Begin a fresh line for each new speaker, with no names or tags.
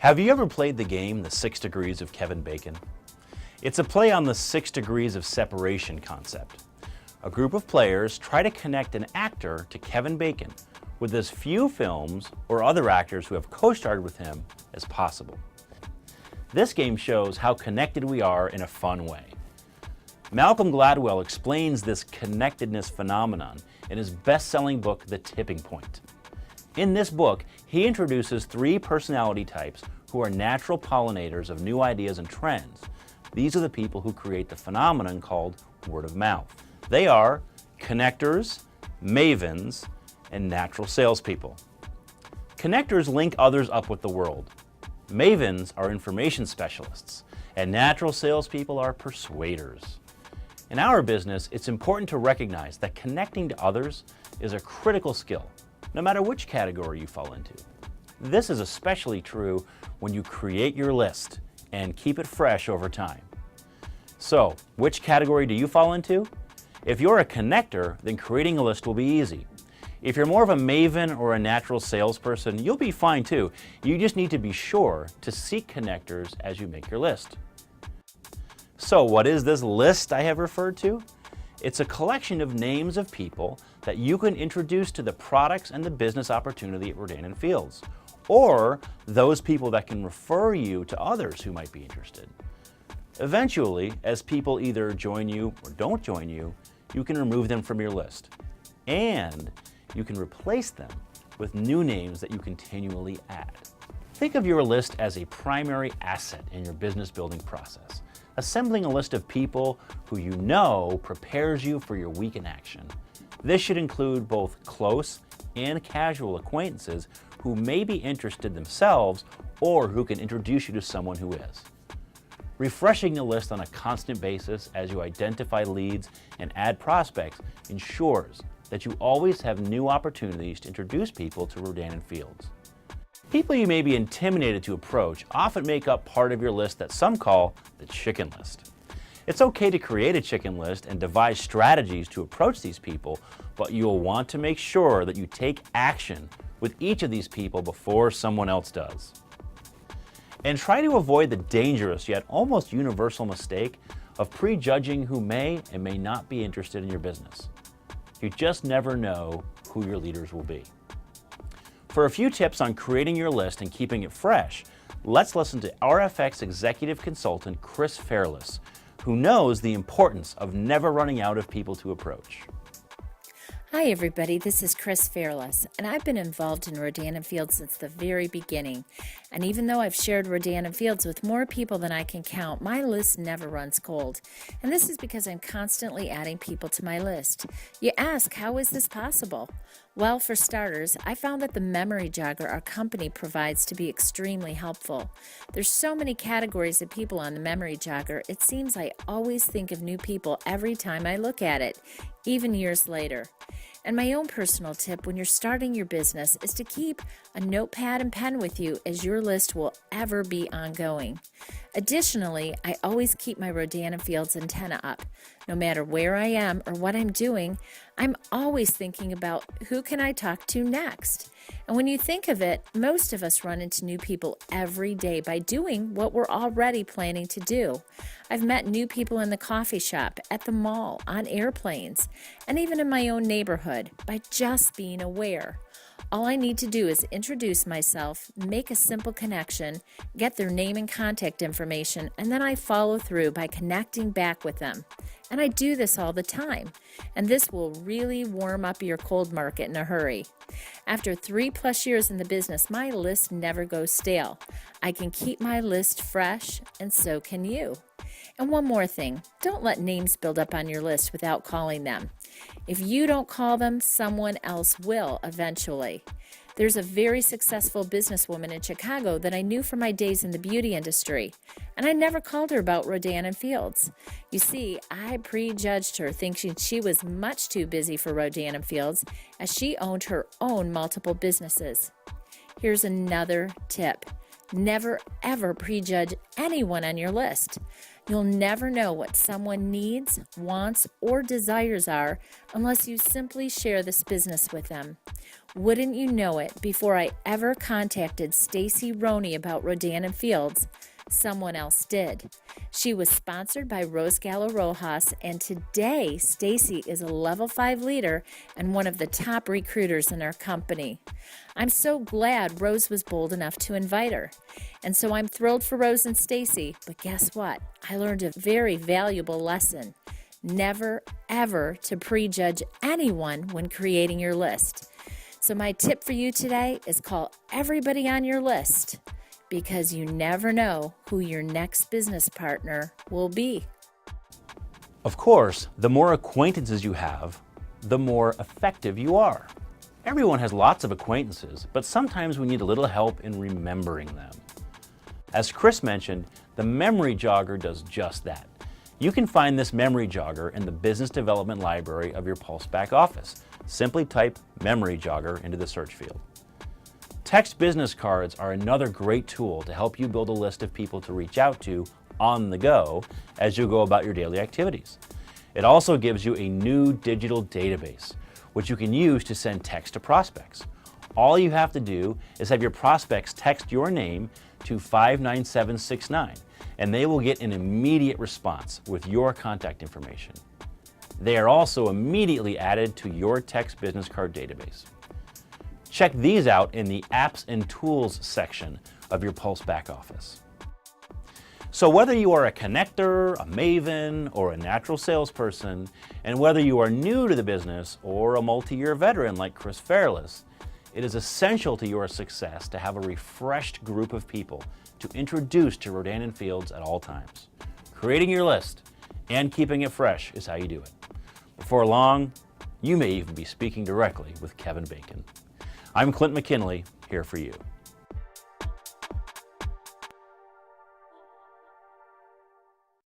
Have you ever played the game The 6 Degrees of Kevin Bacon? It's a play on the 6 degrees of separation concept. A group of players try to connect an actor to Kevin Bacon with as few films or other actors who have co-starred with him as possible. This game shows how connected we are in a fun way. Malcolm Gladwell explains this connectedness phenomenon in his best-selling book, The Tipping Point. In this book, he introduces 3 personality types who are natural pollinators of new ideas and trends. These are the people who create the phenomenon called word of mouth. They are connectors, mavens, and natural salespeople. Connectors link others up with the world. Mavens are information specialists, and natural salespeople are persuaders. In our business, it's important to recognize that connecting to others is a critical skill, no matter which category you fall into. This is especially true when you create your list and keep it fresh over time. So, which category do you fall into? If you're a connector, then creating a list will be easy. If you're more of a maven or a natural salesperson, you'll be fine too. You just need to be sure to seek connectors as you make your list. So what is this list I have referred to? It's a collection of names of people that you can introduce to the products and the business opportunity at Rodan & Fields, or those people that can refer you to others who might be interested. Eventually, as people either join you or don't join you, you can remove them from your list. And you can replace them with new names that you continually add. Think of your list as a primary asset in your business building process. Assembling a list of people who you know prepares you for your week in action. This should include both close and casual acquaintances who may be interested themselves or who can introduce you to someone who is. Refreshing the list on a constant basis as you identify leads and add prospects ensures that you always have new opportunities to introduce people to Rodan & Fields. People you may be intimidated to approach often make up part of your list that some call the chicken list. It's okay to create a chicken list and devise strategies to approach these people, but you'll want to make sure that you take action with each of these people before someone else does. And try to avoid the dangerous yet almost universal mistake of prejudging who may and may not be interested in your business. You just never know who your leaders will be. For a few tips on creating your list and keeping it fresh, let's listen to RFX executive consultant Chris Fairless, who knows the importance of never running out of people to approach.
Hi everybody, this is Chris Fairless, and I've been involved in Rodan & Fields since the very beginning. And even though I've shared Rodan & Fields with more people than I can count, my list never runs cold. And this is because I'm constantly adding people to my list. You ask, how is this possible? Well, for starters, I found that the memory jogger our company provides to be extremely helpful. There's so many categories of people on the memory jogger, it seems I always think of new people every time I look at it, even years later. And my own personal tip when you're starting your business is to keep a notepad and pen with you, as your list will ever be ongoing. Additionally, I always keep my Rodan & Fields antenna up. No matter where I am or what I'm doing, I'm always thinking about who can I talk to next. And when you think of it, most of us run into new people every day by doing what we're already planning to do. I've met new people in the coffee shop, at the mall, on airplanes, and even in my own neighborhood by just being aware. All I need to do is introduce myself, make a simple connection, get their name and contact information, and then I follow through by connecting back with them. And I do this all the time. And this will really warm up your cold market in a hurry. After 3+ years in the business, my list never goes stale. I can keep my list fresh, and so can you. And one more thing, don't let names build up on your list without calling them. If you don't call them, someone else will eventually. There's a very successful businesswoman in Chicago that I knew from my days in the beauty industry, and I never called her about Rodan & Fields. You see, I prejudged her, thinking she was much too busy for Rodan & Fields, as she owned her own multiple businesses. Here's another tip. Never ever prejudge anyone on your list. You'll never know what someone needs, wants, or desires are unless you simply share this business with them. Wouldn't you know it, before I ever contacted Stacy Roney about Rodan and Fields, someone else did. She was sponsored by Rose Gallo Rojas, and today Stacy is a level 5 leader and one of the top recruiters in our company. I'm so glad Rose was bold enough to invite her. And so I'm thrilled for Rose and Stacy, but guess what? I learned a very valuable lesson. Never, ever to prejudge anyone when creating your list. So my tip for you today is call everybody on your list, because you never know who your next business partner will be.
Of course, the more acquaintances you have, the more effective you are. Everyone has lots of acquaintances, but sometimes we need a little help in remembering them. As Chris mentioned, the Memory Jogger does just that. You can find this Memory Jogger in the Business Development Library of your Pulse back office. Simply type Memory Jogger into the search field. Text business cards are another great tool to help you build a list of people to reach out to on the go as you go about your daily activities. It also gives you a new digital database, which you can use to send text to prospects. All you have to do is have your prospects text your name to 59769, and they will get an immediate response with your contact information. They are also immediately added to your text business card database. Check these out in the Apps and Tools section of your Pulse back office. So whether you are a connector, a maven, or a natural salesperson, and whether you are new to the business or a multi-year veteran like Chris Fairless, it is essential to your success to have a refreshed group of people to introduce to Rodan and Fields at all times. Creating your list and keeping it fresh is how you do it. Before long, you may even be speaking directly with Kevin Bacon. I'm Clint McKinley, here for you.